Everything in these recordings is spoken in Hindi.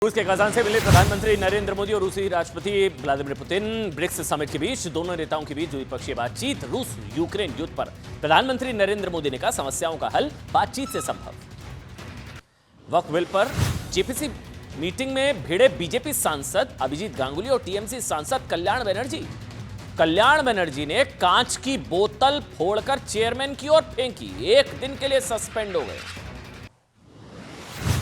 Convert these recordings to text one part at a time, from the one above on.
रूस के कजान से मिले प्रधानमंत्री नरेंद्र मोदी और रूसी राष्ट्रपति व्लादिमीर पुतिन। ब्रिक्स समिट के बीच दोनों नेताओं के बीच द्विपक्षीय बातचीत। रूस यूक्रेन युद्ध पर प्रधानमंत्री नरेंद्र मोदी ने कहा, समस्याओं का हल बातचीत से संभव। वक्फ बिल पर जेपीसी मीटिंग में भिड़े बीजेपी सांसद अभिजीत गांगुली और टीएमसी सांसद कल्याण बनर्जी। कल्याण बनर्जी ने कांच की बोतल फोड़कर चेयरमैन की ओर फेंकी, 1 दिन के लिए सस्पेंड हो गए।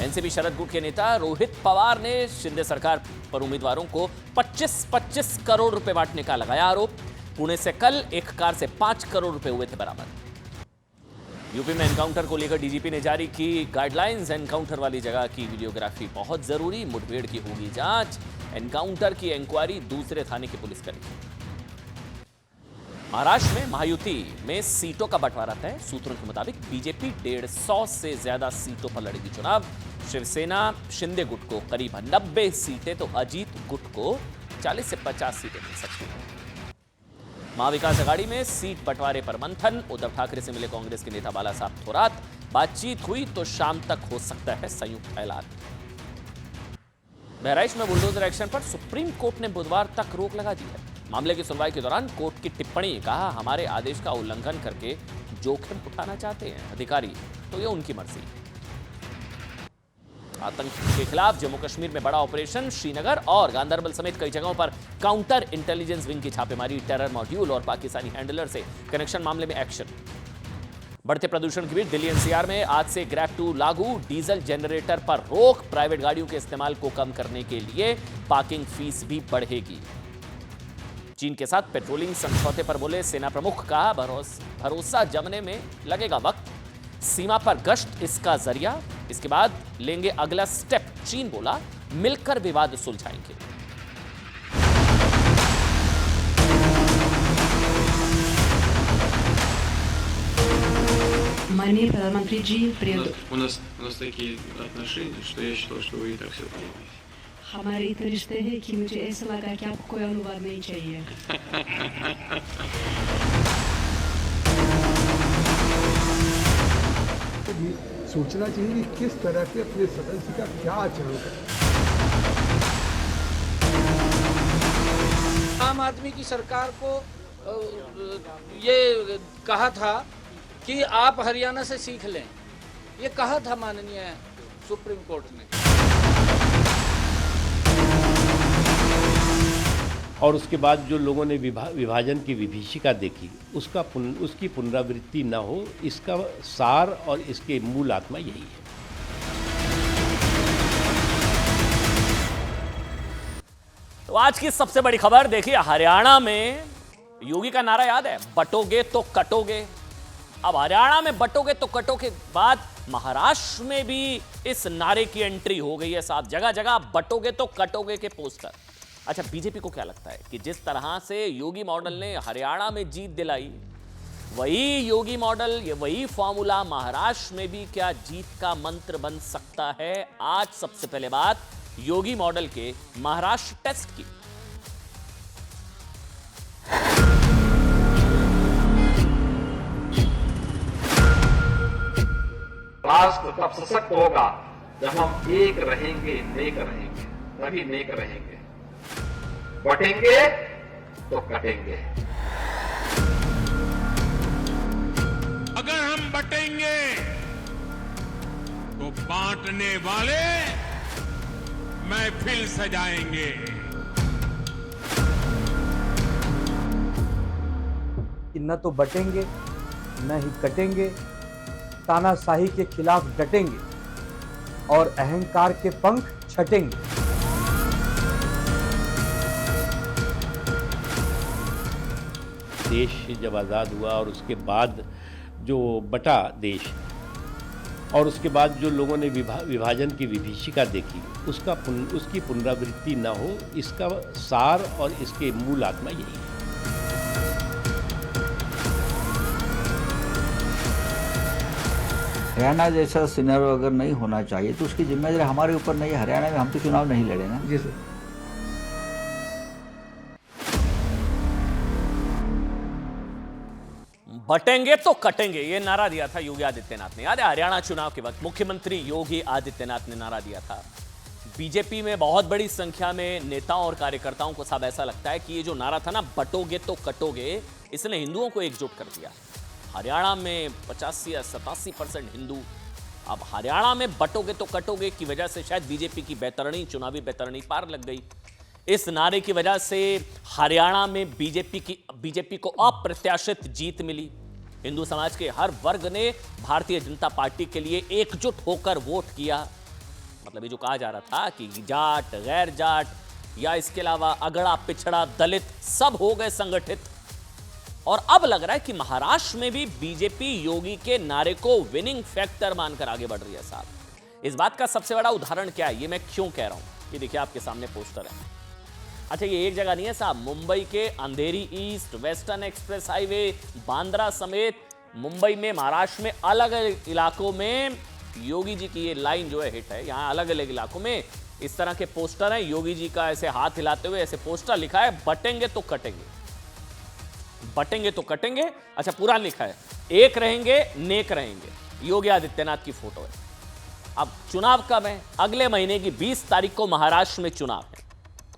एनसीपी शरद गुट के नेता रोहित पवार ने शिंदे सरकार पर उम्मीदवारों को 25-25 करोड़ रुपए बांटने का लगाया आरोप। पुणे से कल एक कार से 5 करोड़ रुपए हुए थे बरामद। यूपी में एनकाउंटर को लेकर डीजीपी ने जारी की गाइडलाइंस। एनकाउंटर वाली जगह की वीडियोग्राफी बहुत जरूरी, मुठभेड़ की होगी जांच। एनकाउंटर की इंक्वायरी दूसरे थाने की पुलिस करेगी। महाराष्ट्र में महायुति में सीटों का बंटवारा तय। सूत्रों के मुताबिक बीजेपी 150 से ज्यादा सीटों पर लड़ेगी चुनाव। शिवसेना शिंदे गुट को करीब 90 सीटें तो अजीत गुट को 40 से 50 सीटें मिल सकती हैं। महाविकास आघाड़ी में सीट बंटवारे पर मंथन। उद्धव ठाकरे से मिले कांग्रेस के नेता बाला साहब थोरात। बातचीत हुई तो शाम तक हो सकता है संयुक्त ऐलान। बहराइच में बुलडोजर एक्शन पर सुप्रीम कोर्ट ने बुधवार तक रोक लगा दी है। मामले की सुनवाई के दौरान कोर्ट की टिप्पणी, कहा हमारे आदेश का उल्लंघन करके जोखिम उठाना चाहते हैं अधिकारी, तो ये उनकी मर्जी। आतंक के खिलाफ जम्मू कश्मीर में बड़ा ऑपरेशन। श्रीनगर और गांदरबल समेत कई जगहों पर काउंटर इंटेलिजेंस विंग की छापेमारी। टेरर मॉड्यूल और पाकिस्तानी हैंडलर से कनेक्शन मामले में एक्शन। बढ़ते प्रदूषण के बीच दिल्ली एनसीआर में आज से ग्रैब 2 लागू। डीजल जनरेटर पर रोक। प्राइवेट गाड़ियों के इस्तेमाल को कम करने के लिए पार्किंग फीस भी बढ़ेगी। चीन के साथ पेट्रोलिंग समझौते पर बोले सेना प्रमुख, कहा भरोसा जमने में लगेगा वक्त। सीमा पर गश्त इसका जरिया, इसके बाद लेंगे अगला स्टेप। चीन बोला मिलकर विवाद सुलझाएंगे। माननीय प्रधानमंत्री जी, प्रिय у нас такие отношения, что я считал, что вы и так все понимаете. हमारे इतने रिश्ते हैं कि मुझे ऐसा लगा कि आपको कोई अनुवाद नहीं चाहिए। सोचना चाहिए कि किस तरह के अपने सदस्य का क्या आचरण है। आम आदमी की सरकार को ये कहा था कि आप हरियाणा से सीख लें, ये कहा था माननीय सुप्रीम कोर्ट ने। और उसके बाद जो लोगों ने विभाजन की विभीषिका देखी, उसकी पुनरावृत्ति न हो, इसका सार और इसके मूल आत्मा यही है। तो आज की सबसे बड़ी खबर देखिए, हरियाणा में योगी का नारा याद है, बटोगे तो कटोगे। अब हरियाणा में बटोगे तो कटोगे बाद महाराष्ट्र में भी इस नारे की एंट्री हो गई है साहब। जगह जगह बटोगे तो कटोगे के पोस्टर। अच्छा, बीजेपी को क्या लगता है कि जिस तरह से योगी मॉडल ने हरियाणा में जीत दिलाई, वही योगी मॉडल, ये वही फॉर्मूला महाराष्ट्र में भी क्या जीत का मंत्र बन सकता है? आज सबसे पहले बात योगी मॉडल के महाराष्ट्र टेस्ट की। राष्ट्र तब सशक्त होगा जब हम एक रहेंगे, नेक रहेंगे, तभी नेक रहेंगे। बटेंगे तो कटेंगे। अगर हम बटेंगे तो बांटने वाले महफिल सजाएंगे। कि न तो बटेंगे न ही कटेंगे, तानाशाही के खिलाफ डटेंगे और अहंकार के पंख छटेंगे। देश जब आज़ाद हुआ और उसके बाद जो बटा देश, और उसके बाद जो लोगों ने विभाजन की विभीषिका देखी, उसकी पुनरावृत्ति न हो, इसका सार और इसके मूल आत्मा यही है। हरियाणा जैसा सिनेरियो अगर नहीं होना चाहिए तो उसकी जिम्मेदारी हमारे ऊपर नहीं है। हरियाणा में हम तो चुनाव नहीं लड़े ना। जी सर। बटेंगे तो कटेंगे, ये नारा दिया था योगी आदित्यनाथ ने। याद है हरियाणा चुनाव के वक्त मुख्यमंत्री योगी आदित्यनाथ ने नारा दिया था, बीजेपी में बहुत बड़ी संख्या में नेताओं और कार्यकर्ताओं को सब ऐसा लगता है कि ये जो नारा था ना, बटोगे तो कटोगे, इसने हिंदुओं को एकजुट कर दिया। हरियाणा में 85 या 87% हिंदू, अब हरियाणा में बटोगे तो कटोगे की वजह से शायद बीजेपी की बैतरणी, चुनावी बैतरणी पार लग गई। इस नारे की वजह से हरियाणा में बीजेपी को अप्रत्याशित जीत मिली। हिंदू समाज के हर वर्ग ने भारतीय जनता पार्टी के लिए एकजुट होकर वोट किया। मतलब ये जो कहा जा रहा था कि जाट, गैर जाट या इसके अलावा अगड़ा, पिछड़ा, दलित सब हो गए संगठित। और अब लग रहा है कि महाराष्ट्र में भी बीजेपी योगी के नारे को विनिंग फैक्टर मानकर आगे बढ़ रही है। साहब, इस बात का सबसे बड़ा उदाहरण क्या है, ये मैं क्यों कह रहा हूं, ये देखिए आपके सामने पोस्टर है। अच्छा, ये एक जगह नहीं है साहब, मुंबई के Andheri East, Western Express Highway, Bandra समेत मुंबई में, महाराष्ट्र में अलग अलग इलाकों में योगी जी की ये लाइन जो है हिट है। यहां अलग अलग इलाकों में इस तरह के पोस्टर हैं। योगी जी का ऐसे हाथ हिलाते हुए ऐसे पोस्टर लिखा है, बटेंगे तो कटेंगे, बटेंगे तो कटेंगे। अच्छा, पूरा लिखा है, एक रहेंगे नेक रहेंगे। योगी आदित्यनाथ की फोटो है। अब चुनाव कब है? अगले महीने की 20 तारीख को महाराष्ट्र में चुनाव है।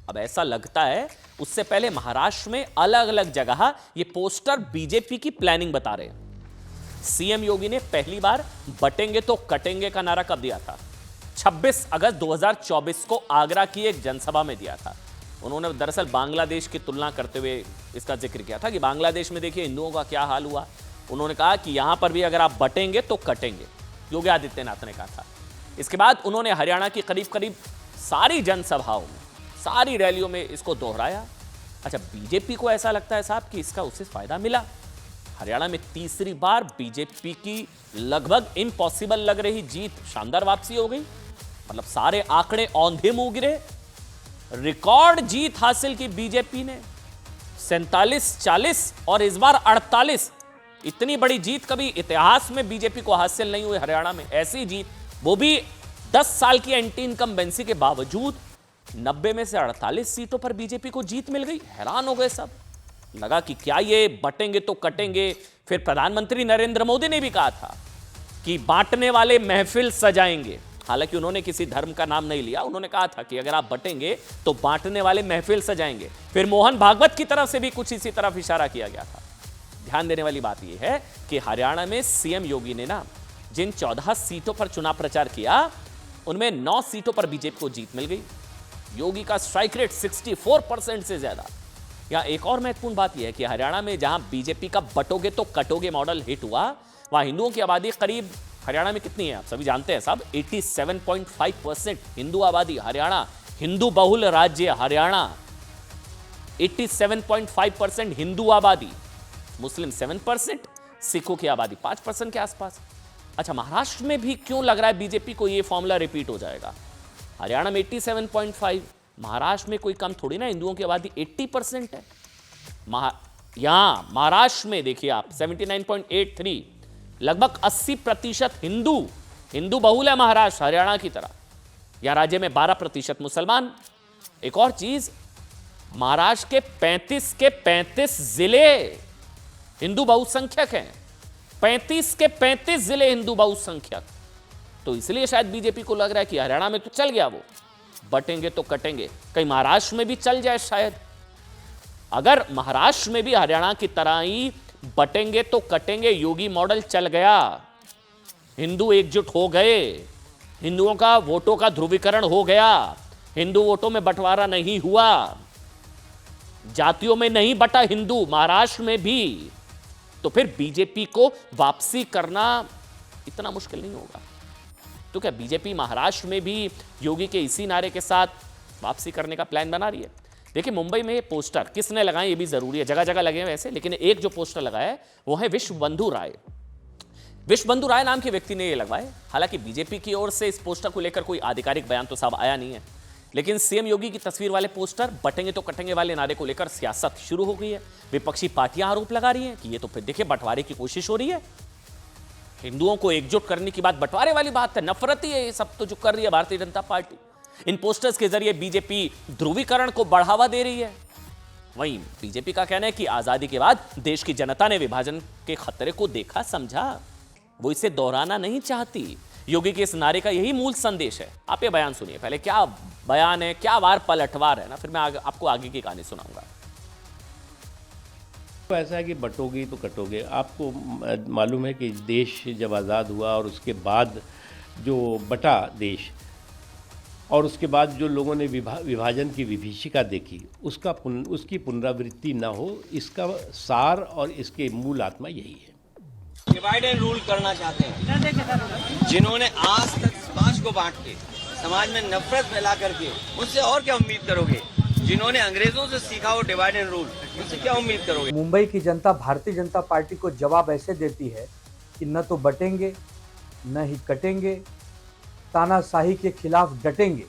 अब ऐसा लगता है उससे पहले महाराष्ट्र में अलग अलग जगह ये पोस्टर बीजेपी की प्लानिंग बता रहे हैं। सीएम योगी ने पहली बार बटेंगे तो कटेंगे का नारा कब दिया था? 26 अगस्त 2024 को आगरा की एक जनसभा में दिया था। उन्होंने दरअसल बांग्लादेश की तुलना करते हुए इसका जिक्र किया था कि बांग्लादेश में देखिए हिंदुओं का क्या हाल हुआ। उन्होंने कहा कि यहां पर भी अगर आप बटेंगे तो कटेंगे, योगी आदित्यनाथ ने कहा था। इसके बाद उन्होंने हरियाणा की करीब करीब सारी जनसभाओं में, सारी रैलियों में इसको दोहराया। अच्छा, बीजेपी को ऐसा लगता है साहब कि इसका उसे फायदा मिला। हरियाणा में तीसरी बार बीजेपी की लगभग इम्पॉसिबल लग रही जीत, शानदार वापसी हो गई। मतलब सारे आंकड़े औंधे मुंह गिरे। रिकॉर्ड जीत हासिल की बीजेपी ने, 47-40 और इस बार 48। इतनी बड़ी जीत कभी इतिहास में बीजेपी को हासिल नहीं हुई हरियाणा में। ऐसी जीत, वो भी 10 साल की एंटी इनकम्बेंसी के बावजूद 90 में से 48 सीटों पर बीजेपी को जीत मिल गई। हैरान हो गए सब, लगा कि क्या ये बटेंगे तो कटेंगे। फिर प्रधानमंत्री नरेंद्र मोदी ने भी कहा था कि बांटने वाले महफिल सजाएंगे। हालांकि उन्होंने किसी धर्म का नाम नहीं लिया, उन्होंने कहा था कि अगर आप बटेंगे तो बांटने वाले महफिल सजाएंगे। फिर मोहन भागवत की तरफ से भी कुछ इसी तरफ इशारा किया गया था। ध्यान देने वाली बात यह है कि हरियाणा में सीएम योगी ने ना जिन 14 सीटों पर चुनाव प्रचार किया, उनमें 9 सीटों पर बीजेपी को जीत मिल गई। योगी का स्ट्राइक रेट 64% से ज्यादा। यहां एक और महत्वपूर्ण बात यह है कि हरियाणा में जहां बीजेपी का बटोगे तो कटोगे मॉडल हिट हुआ, वहां हिंदुओं की आबादी करीब, हरियाणा में कितनी है आप सभी जानते हैं साहब, 87.5% हिंदू आबादी हरियाणा, हिंदू बहुल राज्य हरियाणा, 87.5% हिंदू आबादी, मुस्लिम 7%, सिखों की आबादी 5% के आसपास। अच्छा, महाराष्ट्र में भी क्यों लग रहा है बीजेपी को यह फॉर्मूला रिपीट हो जाएगा? हरियाणा में 87.5, महाराष्ट्र में कोई कम थोड़ी ना, हिंदुओं की आबादी 80% है। यहां महाराष्ट्र में देखिए आप 79.83, लगभग 80% हिंदू बहुल है महाराष्ट्र, हरियाणा की तरह। यहां राज्य में 12% मुसलमान। एक और चीज, महाराष्ट्र के 35 जिले हिंदू बहुसंख्यक हैं। 35 जिले हिंदू बहुसंख्यक। तो इसलिए शायद बीजेपी को लग रहा है कि हरियाणा में तो चल गया, वो बटेंगे तो कटेंगे, कहीं महाराष्ट्र में भी चल जाए शायद। अगर महाराष्ट्र में भी हरियाणा की तरह ही बटेंगे तो कटेंगे योगी मॉडल चल गया, हिंदू एकजुट हो गए, हिंदुओं का वोटों का ध्रुवीकरण हो गया, हिंदू वोटों में बंटवारा नहीं हुआ, जातियों में नहीं बटा हिंदू, महाराष्ट्र में भी, तो फिर बीजेपी को वापसी करना इतना मुश्किल नहीं होगा। तो क्या बीजेपी महाराष्ट्र में भी योगी के इसी नारे के साथ वापसी करने का प्लान बना रही है? देखिए, मुंबई में ये पोस्टर किसने लगाए ये भी जरूरी है, जगह जगह लगे हैं वैसे, लेकिन एक जो पोस्टर लगाया है वो है विश्व बंधु राय। विश्व बंधु राय नाम के व्यक्ति ने ये लगवाए। हालांकि बीजेपी की ओर से इस पोस्टर को लेकर कोई आधिकारिक बयान तो साहब आया नहीं है, लेकिन सीएम योगी की तस्वीर वाले पोस्टर, बटेंगे तो कटेंगे वाले नारे को लेकर सियासत शुरू हो गई है। विपक्षी पार्टियां आरोप लगा रही हैं कि ये तो फिर देखिए बंटवारे की कोशिश हो रही है, हिंदुओं को एकजुट करने की बात बंटवारे वाली बात है, नफरती है ये सब तो जो कर रही है भारतीय जनता पार्टी। इन पोस्टर्स के जरिए बीजेपी ध्रुवीकरण को बढ़ावा दे रही है। वहीं बीजेपी का कहना है कि आजादी के बाद देश की जनता ने विभाजन के खतरे को देखा समझा, वो इसे दोहराना नहीं चाहती। योगी के इस नारे का यही मूल संदेश है। आप ये बयान सुनिए पहले, क्या बयान है, क्या वार पलटवार है ना, फिर मैं आपको आगे की कहानी सुनाऊंगा। तो ऐसा है कि बटोगे तो कटोगे। आपको मालूम है कि देश जब आज़ाद हुआ और उसके बाद जो बटा देश और उसके बाद जो लोगों ने विभाजन की विभीषिका देखी, उसकी पुनरावृत्ति ना हो, इसका सार और इसके मूल आत्मा यही है। डिवाइड एंड रूल करना चाहते हैं जिन्होंने आज तक समाज को बांट के, समाज में नफरत फैला करके, मुझसे और क्या उम्मीद करोगे? जिन्होंने अंग्रेजों से सीखा हो डिवाइड एंड रूल, मुझसे क्या उम्मीद करोगे? मुंबई की जनता भारतीय जनता पार्टी को जवाब ऐसे देती है कि न तो बटेंगे न ही कटेंगे, तानाशाही के खिलाफ डटेंगे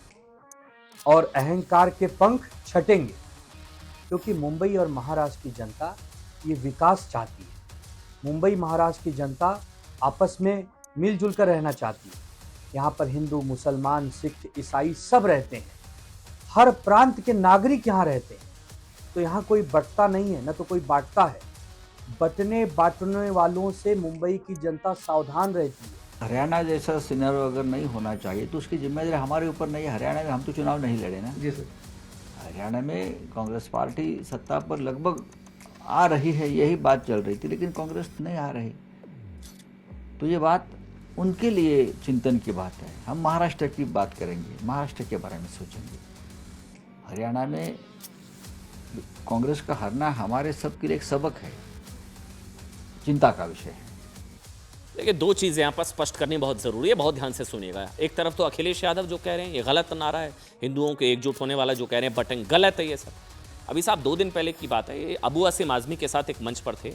और अहंकार के पंख छटेंगे। क्योंकि मुंबई और महाराष्ट्र की जनता ये विकास चाहती है। मुंबई महाराष्ट्र की जनता आपस में मिलजुल कर रहना चाहती है। यहाँ पर हिंदू, मुसलमान, सिख, ईसाई सब रहते हैं। हर प्रांत के नागरिक यहाँ रहते हैं। तो यहाँ कोई बटता नहीं है, न तो कोई बांटता है। बटने बांटने वालों से मुंबई की जनता सावधान रहती है। हरियाणा जैसा सिनेरियो अगर नहीं होना चाहिए तो उसकी जिम्मेदारी हमारे ऊपर नहीं है। हरियाणा में हम तो चुनाव नहीं लड़े ना। जी सर। हरियाणा में कांग्रेस पार्टी सत्ता पर लगभग आ रही है, यही बात चल रही थी, लेकिन कांग्रेस नहीं आ रही। तो ये बात उनके लिए चिंतन की बात है। हम महाराष्ट्र की बात करेंगे, महाराष्ट्र के बारे में सोचेंगे। हरियाणा में कांग्रेस का हारना हमारे सबके लिए एक सबक है, चिंता का विषय है। देखिए, दो चीज़ें यहाँ पर स्पष्ट करनी बहुत ज़रूरी है, बहुत ध्यान से सुनिएगा। एक तरफ तो अखिलेश यादव जो कह रहे हैं ये गलत नारा है, हिंदुओं के एकजुट होने वाला जो कह रहे हैं बटन, गलत है ये सब। अभी साहब 2 दिन पहले की बात है, ये अबू आसिम आज़मी के साथ एक मंच पर थे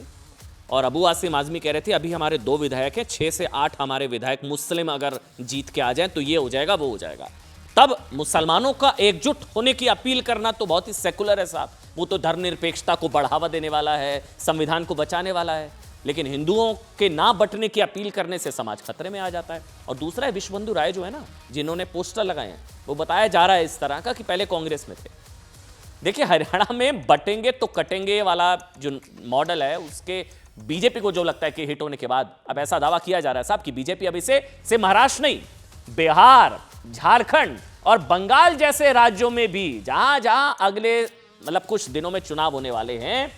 और अबू आसिम आज़मी कह रहे थे अभी हमारे 2 विधायक हैं, 6 से 8 हमारे विधायक मुस्लिम अगर जीत के आ जाएं तो ये हो जाएगा, वो हो जाएगा। तब मुसलमानों का एकजुट होने की अपील करना तो बहुत ही सेकुलर है साहब, वो तो धर्मनिरपेक्षता को बढ़ावा देने वाला है, संविधान को बचाने वाला है। लेकिन हिंदुओं के ना बंटने की अपील करने से समाज खतरे में आ जाता है। और दूसरा है विश्वबंधु राय जो है ना, जिन्होंने पोस्टर लगाए हैं, वो बताया जा रहा है इस तरह का कि पहले कांग्रेस में थे। देखिए, हरियाणा में बटेंगे तो कटेंगे वाला जो मॉडल है, उसके बीजेपी को जो लगता है कि हिट होने के बाद अब ऐसा दावा किया जा रहा है साहब कि बीजेपी अब इसे महाराष्ट्र नहीं, बिहार, झारखंड और बंगाल जैसे राज्यों में भी जहां जहां अगले कुछ दिनों में चुनाव होने वाले हैं,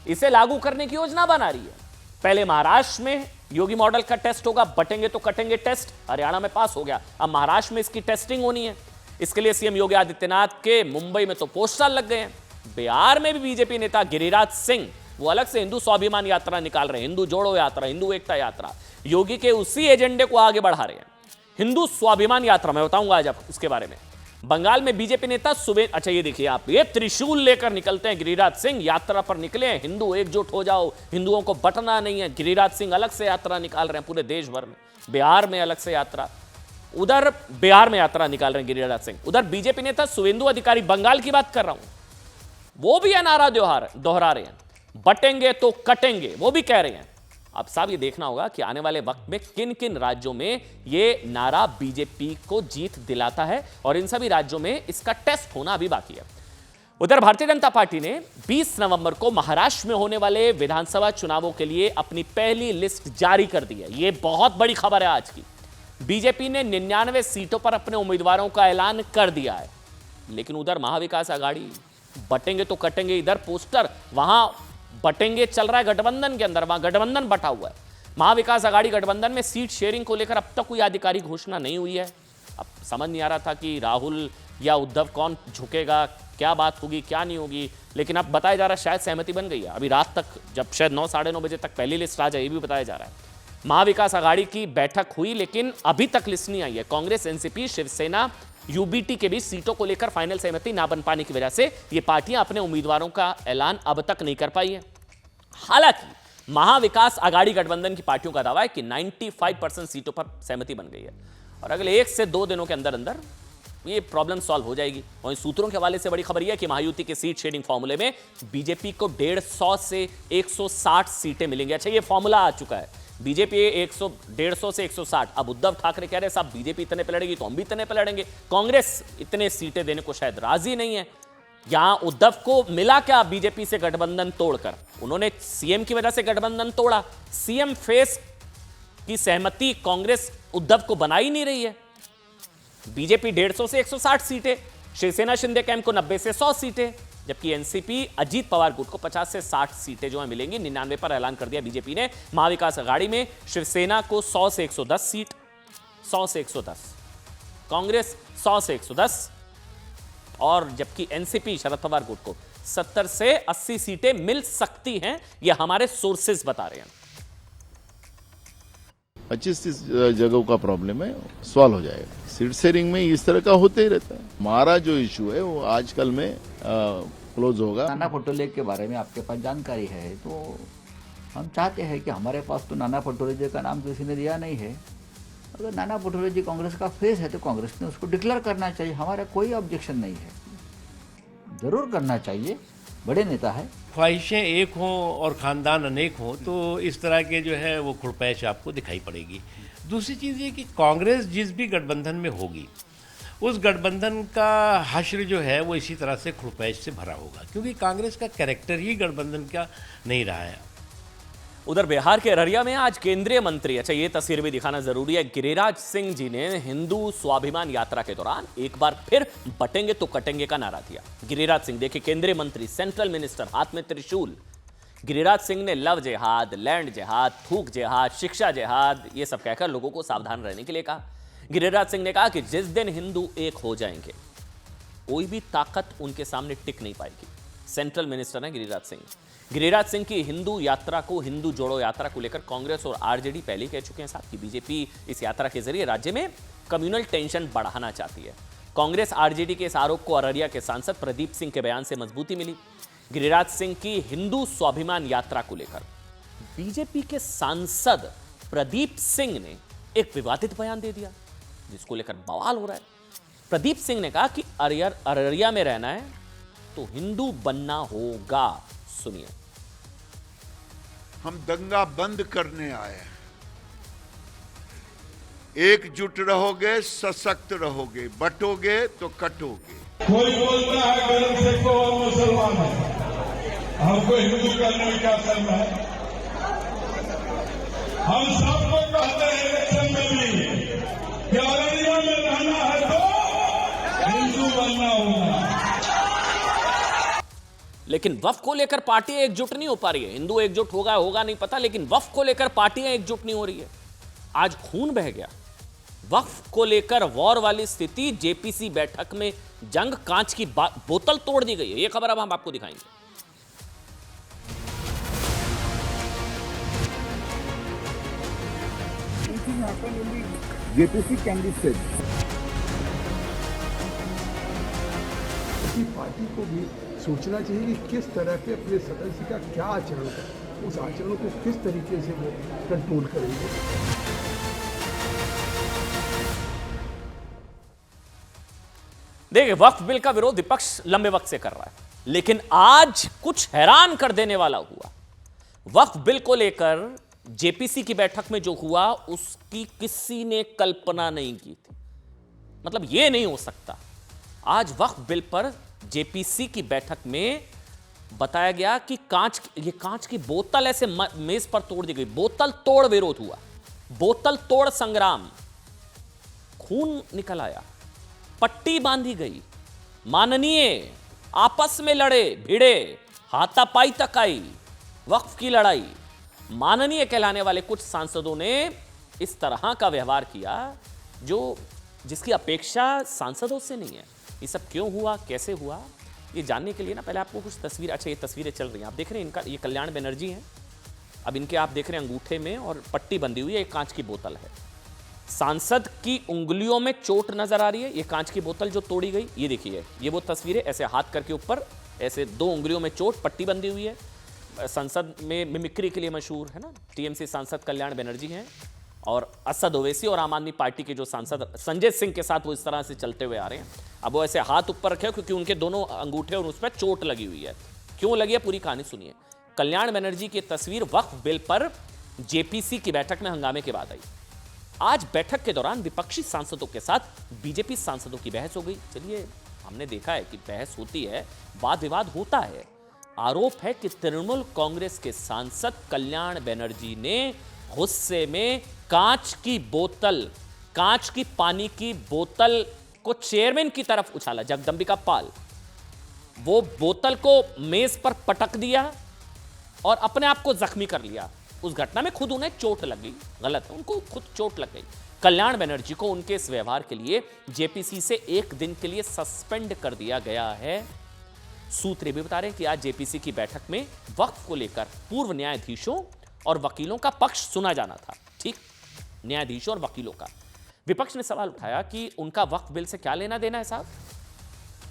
इसे लागू करने की योजना बना रही है। पहले महाराष्ट्र में योगी मॉडल का टेस्ट होगा, बटेंगे तो कटेंगे टेस्ट, हरियाणा में पास हो गया। अब महाराष्ट्र में इसकी टेस्टिंग होनी है। इसके लिए सीएम योगी आदित्यनाथ के मुंबई में तो पोस्टर लग गए हैं। बिहार में भी बीजेपी नेता गिरिराज सिंह वो अलग से हिंदू स्वाभिमान यात्रा निकाल रहे हैं, हिंदू जोड़ो यात्रा, हिंदू एकता यात्रा, योगी के उसी एजेंडे को आगे बढ़ा रहे हैं, हिंदू स्वाभिमान यात्रा। मैं बताऊंगा आज आप उसके बारे में। बंगाल में बीजेपी नेता अच्छा ये देखिए आप, ये त्रिशूल लेकर निकलते हैं गिरिराज सिंह, यात्रा पर निकले हैं, हिंदू एकजुट हो जाओ, हिंदुओं को बटना नहीं है। गिरिराज सिंह अलग से यात्रा निकाल रहे हैं पूरे देश भर में। बिहार में अलग से यात्रा, उधर बिहार में यात्रा निकाल रहे हैं गिरिराज सिंह। उधर बीजेपी नेता शुवेंदु अधिकारी, बंगाल की बात कर रहा हूं, वो भी यह नारा दोहरा रहे हैं, बटेंगे तो कटेंगे, वो भी कह रहे हैं। अब साहब ये देखना होगा कि आने वाले वक्त में किन किन राज्यों में ये नारा बीजेपी को जीत दिलाता है, और इन सभी राज्यों में इसका टेस्ट होना अभी बाकी है। उधर भारतीय जनता पार्टी ने 20 नवंबर को महाराष्ट्र में होने वाले विधानसभा चुनावों के लिए अपनी पहली लिस्ट जारी कर दी है। यह बहुत बड़ी खबर है आज की। बीजेपी ने 99 सीटों पर अपने उम्मीदवारों का ऐलान कर दिया है। लेकिन उधर महाविकास आघाड़ी, बटेंगे तो कटेंगे, इधर पोस्टर, वहां बटेंगे चल रहा है गठबंधन के अंदर, वहां गठबंधन बटा हुआ है। महाविकास आघाड़ी गठबंधन में सीट शेयरिंग को लेकर अब तक कोई आधिकारिक घोषणा नहीं हुई है। अब समझ नहीं आ रहा था कि राहुल या उद्धव कौन झुकेगा, क्या बात होगी क्या नहीं होगी, लेकिन अब बताया जा रहा है शायद सहमति बन गई है। अभी रात तक, जब शायद 9 साढ़े 9 बजे तक पहली लिस्ट आ जाए, ये भी बताया जा रहा है। महाविकास आघाड़ी की बैठक हुई लेकिन अभी तक लिस्ट नहीं आई है। कांग्रेस, एनसीपी, शिवसेना, यूबीटी के बीच सीटों को लेकर फाइनल सहमति ना बन पाने की वजह से ये पार्टियां अपने उम्मीदवारों का ऐलान अब तक नहीं कर पाई है। हालांकि महाविकास आघाड़ी गठबंधन की पार्टियों का दावा है कि 95% सीटों पर सहमति बन गई है और अगले 1 से 2 दिनों के अंदर अंदर ये प्रॉब्लम सॉल्व हो जाएगी। वहीं सूत्रों के हवाले से बड़ी खबर यह है कि महायुति के सीट शेयरिंग फॉर्मूले में बीजेपी को 150 से 160 सीटें मिलेंगी। अच्छा, ये फॉर्मूला आ चुका है, बीजेपी 150 से 160। अब उद्धव ठाकरे कह रहे हैं साहब बीजेपी इतने पे लड़ेगी तो हम भी इतने पे लड़ेंगे। कांग्रेस इतने सीटें देने को शायद राजी नहीं है। यहां उद्धव को मिला क्या बीजेपी से गठबंधन तोड़कर? उन्होंने सीएम की वजह से गठबंधन तोड़ा, सीएम फेस की सहमति कांग्रेस उद्धव को बना ही नहीं रही है। बीजेपी 150 से 160 सीटें, शिवसेना शिंदे कैंप को 90 से 100 सीटें, जबकि एनसीपी अजीत पवार गुट को 50 से 60 सीटें जो है मिलेंगी। 99 पर ऐलान कर दिया बीजेपी ने। महाविकास आघाड़ी में शिवसेना को 100 से 110 सीट, 100 से 110, कांग्रेस 100 से 110, और जबकि एनसीपी शरद पवार गुट को 70 से 80 सीटें मिल सकती हैं, यह हमारे सोर्सेज बता रहे हैं। 25 जगहों का प्रॉब्लम है, सॉल्व हो जाएगा। सीट शेयरिंग में इस तरह का होते ही रहता है। हमारा जो इशू है वो आजकल में क्लोज होगा। नाना पटोले के बारे में आपके पास जानकारी है, तो हम चाहते हैं कि हमारे पास तो नाना पटोले जी का नाम किसी ने दिया नहीं है। अगर नाना पटोले जी कांग्रेस का फेस है तो कांग्रेस ने उसको डिक्लेयर करना चाहिए, हमारा कोई ऑब्जेक्शन नहीं है, जरूर करना चाहिए, बड़े नेता है। ख्वाहिशें एक हों और ख़ानदान अनेक हों तो इस तरह के जो है वो खुरपैश आपको दिखाई पड़ेगी। दूसरी चीज़ ये कि कांग्रेस जिस भी गठबंधन में होगी उस गठबंधन का हश्र जो है वो इसी तरह से खुरपैश से भरा होगा, क्योंकि कांग्रेस का कैरेक्टर ही गठबंधन का नहीं रहा है। उधर बिहार के अररिया में आज केंद्रीय मंत्री, अच्छा ये तस्वीर भी दिखाना जरूरी है, गिरिराज सिंह जी ने हिंदू स्वाभिमान यात्रा के दौरान एक बार फिर बटेंगे तो कटेंगे का नारा दिया। गिरिराज सिंह, देखिए केंद्रीय मंत्री, सेंट्रल मिनिस्टर, हाथ में त्रिशूल। गिरिराज सिंह ने लव जिहाद, लैंड जिहाद, थूक जिहाद, शिक्षा जिहाद, ये सब कहकर लोगों को सावधान रहने के लिए कहा। गिरिराज सिंह ने कहा कि जिस दिन हिंदू एक हो जाएंगे कोई भी ताकत उनके सामने टिक नहीं पाएगी। सेंट्रल मिनिस्टर है गिरिराज सिंह। गिरिराज सिंह की हिंदू यात्रा को, हिंदू जोड़ो यात्रा को लेकर कांग्रेस और आरजेडी पहले कह चुके हैं साहब कि बीजेपी इस यात्रा के जरिए राज्य में कम्युनल टेंशन बढ़ाना चाहती है। कांग्रेस आरजेडी के इस आरोप को अररिया के सांसद प्रदीप सिंह के बयान से मजबूती मिली। गिरिराज सिंह की हिंदू स्वाभिमान यात्रा को लेकर बीजेपी के सांसद प्रदीप सिंह ने एक विवादित बयान दे दिया, जिसको लेकर बवाल हो रहा है। प्रदीप सिंह ने कहा कि अररिया में रहना है तो हिंदू बनना होगा। सुनिए। हम दंगा बंद करने आए हैं। एकजुट रहोगे, सशक्त रहोगे, बटोगे तो कटोगे। कोई बोलता है गर्म से को मुसलमान है, हमको हिंदू करने में क्या करना है? हम सबको कहते हैं इलेक्शन में भी कि अररिया में रहना है तो हिंदू बनना होगा। लेकिन वक्फ को लेकर पार्टियां एकजुट नहीं हो पा रही है। हिंदू एकजुट होगा नहीं पता, लेकिन वक्फ को लेकर पार्टियां एकजुट नहीं हो रही है। आज खून बह गया। वक्फ को लेकर वॉर वाली स्थिति, जेपीसी बैठक में जंग, कांच की बोतल तोड़ दी गई है। यह खबर अब हम आपको दिखाएंगे। जेपीसी कैंडिडेट पार्टी को भी सोचना चाहिए कि किस तरह के अपने सदस्य का क्या आचरण है, उस आचरण को किस तरीके से वो कंट्रोल करेंगे। देखिए, वक्फ बिल का विरोध विपक्ष लंबे वक्त से कर रहा है, लेकिन आज कुछ हैरान कर देने वाला हुआ। वक्फ बिल को लेकर जेपीसी की बैठक में जो हुआ उसकी किसी ने कल्पना नहीं की थी। मतलब यह नहीं हो सकता। आज वक्फ बिल पर जेपीसी की बैठक में बताया गया कि कांच की बोतल ऐसे मेज पर तोड़ दी गई। बोतल तोड़ विरोध हुआ, बोतल तोड़ संग्राम, खून निकल आया, पट्टी बांधी गई, माननीय आपस में लड़े भिड़े, हाथापाई तक आई। वक्फ की लड़ाई, माननीय कहलाने वाले कुछ सांसदों ने इस तरह का व्यवहार किया जिसकी अपेक्षा सांसदों से नहीं है। ये सब क्यों हुआ, कैसे हुआ, ये जानने के लिए ना पहले आपको कुछ तस्वीर, अच्छा ये तस्वीरें चल रही हैं, आप देख रहे हैं इनका, ये कल्याण बनर्जी हैं। अब इनके आप देख रहे हैं अंगूठे में और पट्टी बंधी हुई है, एक कांच की बोतल है। सांसद की उंगलियों में चोट नजर आ रही है। ये कांच की बोतल जो तोड़ी गई, ये देखिए, ये वो तस्वीर है। ऐसे हाथ करके ऊपर ऐसे 2 उंगलियों में चोट, पट्टी बंधी हुई है। संसद में मिमिक्री के लिए मशहूर है ना, टीएमसी सांसद कल्याण बनर्जी हैं, और असद ओवैसी और आम आदमी पार्टी के जो सांसद संजय सिंह के साथ वो इस तरह से चलते हुए आ रहे हैं। अब वो ऐसे हाथ ऊपर रखे क्योंकि उनके दोनों अंगूठे और उस पर चोट लगी हुई है। क्यों लगी है, पूरी कहानी सुनिए। कल्याण बनर्जी की तस्वीर वक्फ बिल पर जेपीसी की बैठक में हंगामे के बाद आई। आज बैठक के दौरान विपक्षी सांसदों के साथ बीजेपी सांसदों की बहस हो गई। चलिए, हमने देखा है कि बहस होती है, वाद विवाद होता है। आरोप है कि तृणमूल कांग्रेस के सांसद कल्याण बनर्जी ने गुस्से में कांच की बोतल, कांच की पानी की बोतल को चेयरमैन की तरफ उछाला जगदंबिका पाल। वो बोतल को मेज पर पटक दिया और अपने आप को जख्मी कर लिया। उस घटना में खुद उन्हें चोट लगी, गलत है, उनको खुद चोट लग गई। कल्याण बनर्जी को उनके इस व्यवहार के लिए जेपीसी से 1 दिन के लिए सस्पेंड कर दिया गया है। सूत्र भी बता रहे हैं कि आज जेपीसी की बैठक में वक्फ को लेकर पूर्व न्यायाधीशों और वकीलों का पक्ष सुना जाना था। ठीक, न्यायाधीशों और वकीलों का। विपक्ष ने सवाल उठाया कि उनका वक्फ बिल से क्या लेना देना है साहब,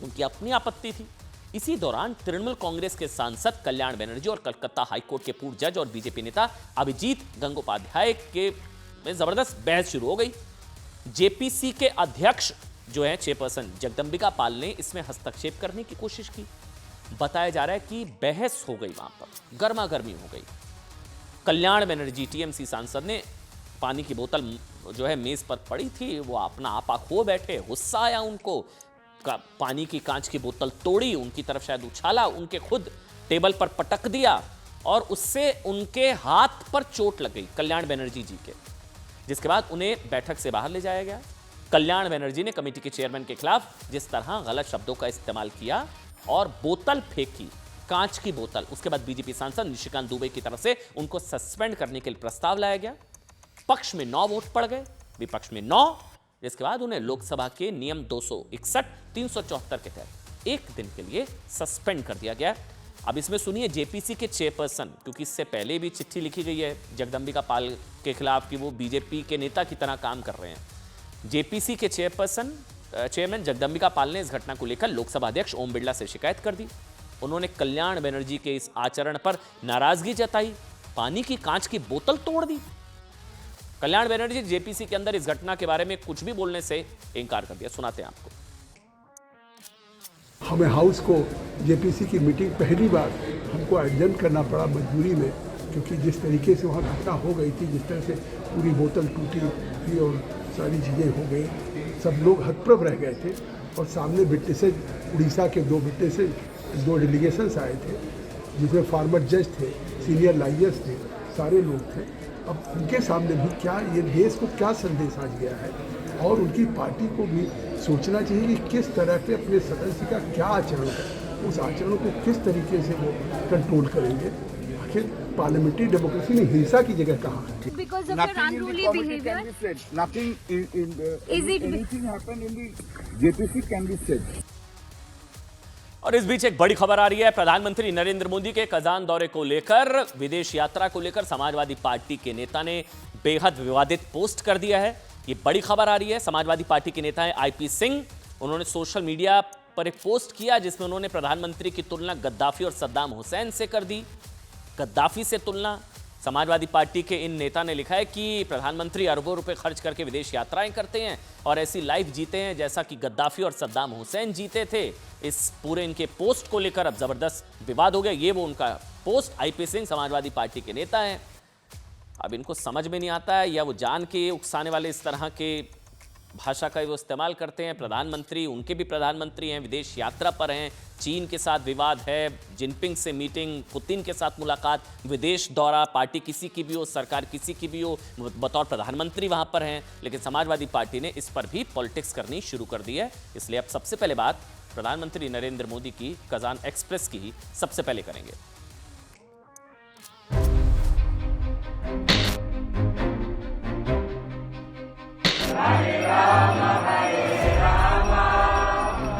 उनकी अपनी आपत्ति थी। इसी दौरान तृणमूल कांग्रेस के सांसद कल्याण बनर्जी और कलकत्ता हाईकोर्ट के पूर्व जज और बीजेपी नेता अभिजीत गंगोपाध्याय के में जबरदस्त बहस शुरू हो गई। जेपीसी के अध्यक्ष जो है चेयरपर्सन जगदंबिका पाल ने इसमें हस्तक्षेप करने की कोशिश की। बताया जा रहा है कि बहस हो गई, वहां पर गर्मा गर्मी हो गई। कल्याण बनर्जी टीएमसी सांसद ने पानी की बोतल जो है मेज पर पड़ी थी, वो अपना आपा खो बैठे, गुस्सा आया उनको, पानी की कांच की बोतल तोड़ी, उनकी तरफ शायद उछाला, उनके खुद टेबल पर पटक दिया और उससे उनके हाथ पर चोट लग गई कल्याण बनर्जी जी के, जिसके बाद उन्हें बैठक से बाहर ले जाया गया। कल्याण बनर्जी ने कमेटी के चेयरमैन के खिलाफ जिस तरह गलत शब्दों का इस्तेमाल किया और बोतल फेंकी, कांच की बोतल, उसके बाद बीजेपी सांसद निशिकांत दुबे की तरफ से उनको सस्पेंड करने के लिए प्रस्ताव लाया गया। पक्ष में 9 वोट पड़ गए, विपक्ष में 9, जिसके बाद उन्हें लोकसभा के नियम 261, 374 के तहत 1 दिन के लिए सस्पेंड कर दिया गया। अब इसमें सुनिए जेपीसी के चेयरपर्सन, क्योंकि इससे पहले भी चिट्ठी लिखी गई है जगदंबिका पाल के खिलाफ कि वो बीजेपी के नेता की तरह काम कर रहे हैं। जेपीसी के चेयरमैन जगदंबिका पाल ने इस घटना को लेकर लोकसभा अध्यक्ष ओम बिरला से शिकायत कर दी। उन्होंने कल्याण बनर्जी के इस आचरण पर नाराजगी जताई, पानी की कांच की बोतल तोड़ दी। कल्याण बनर्जी जेपीसी के अंदर इस घटना के बारे में कुछ भी बोलने से इनकार कर दिया। सुनाते हैं आपको। हमें हाउस को जेपीसी की मीटिंग पहली बार हमको एडजर्न करना पड़ा मजबूरी में, क्योंकि जिस तरीके से वहाँ घटना हो गई थी, जिस तरह से पूरी बोतल टूटी थी और सारी चीज़ें हो गई, सब लोग हतप्रभ रह गए थे। और सामने विटनेसेज, उड़ीसा के 2 विटनेसेज, 2 डेलीगेशंस आए थे, जिसमें फार्मर जज थे, सीनियर लॉयर्स थे, सारे लोग थे। अब उनके सामने भी क्या ये देश को क्या संदेश आज गया है, और उनकी पार्टी को भी सोचना चाहिए कि किस तरह से अपने सदस्य का क्या आचरण है, उस आचरण को किस तरीके से वो कंट्रोल करेंगे। आखिर पार्लियामेंट्री डेमोक्रेसी में हिंसा की जगह कहाँ है? Because of your unruly behavior, nothing is it anything happen in the JPC can be said. और इस बीच एक बड़ी खबर आ रही है प्रधानमंत्री नरेंद्र मोदी के कजान दौरे को लेकर, विदेश यात्रा को लेकर समाजवादी पार्टी के नेता ने बेहद विवादित पोस्ट कर दिया है। ये बड़ी खबर आ रही है। समाजवादी पार्टी के नेता हैं आईपी सिंह, उन्होंने सोशल मीडिया पर एक पोस्ट किया जिसमें उन्होंने प्रधानमंत्री की तुलना गद्दाफी और सद्दाम हुसैन से कर दी। गद्दाफी से तुलना। समाजवादी पार्टी के इन नेता ने लिखा है कि प्रधानमंत्री अरबों रुपए खर्च करके विदेश यात्राएं करते हैं और ऐसी लाइफ जीते हैं जैसा कि गद्दाफी और सद्दाम हुसैन जीते थे। इस पूरे इनके पोस्ट को लेकर अब जबरदस्त विवाद हो गया। ये वो उनका post, IP Singh Samajwadi party के नेता हैं। अब इनको समझ में नहीं आता है या वो जान के उकसाने वाले इस तरह के भाषा का वो इस्तेमाल करते हैं। प्रधानमंत्री, उनके भी प्रधानमंत्री हैं, विदेश यात्रा पर हैं, चीन के साथ विवाद है, जिनपिंग से मीटिंग, पुतिन के साथ मुलाकात, विदेश दौरा, पार्टी किसी की भी हो, सरकार किसी की भी हो, बतौर प्रधानमंत्री वहां पर हैं। लेकिन समाजवादी पार्टी ने इस पर भी पॉलिटिक्स करनी शुरू कर दी है। इसलिए अब सबसे पहले बात प्रधानमंत्री नरेंद्र मोदी की कजान एक्सप्रेस की ही सबसे पहले करेंगे।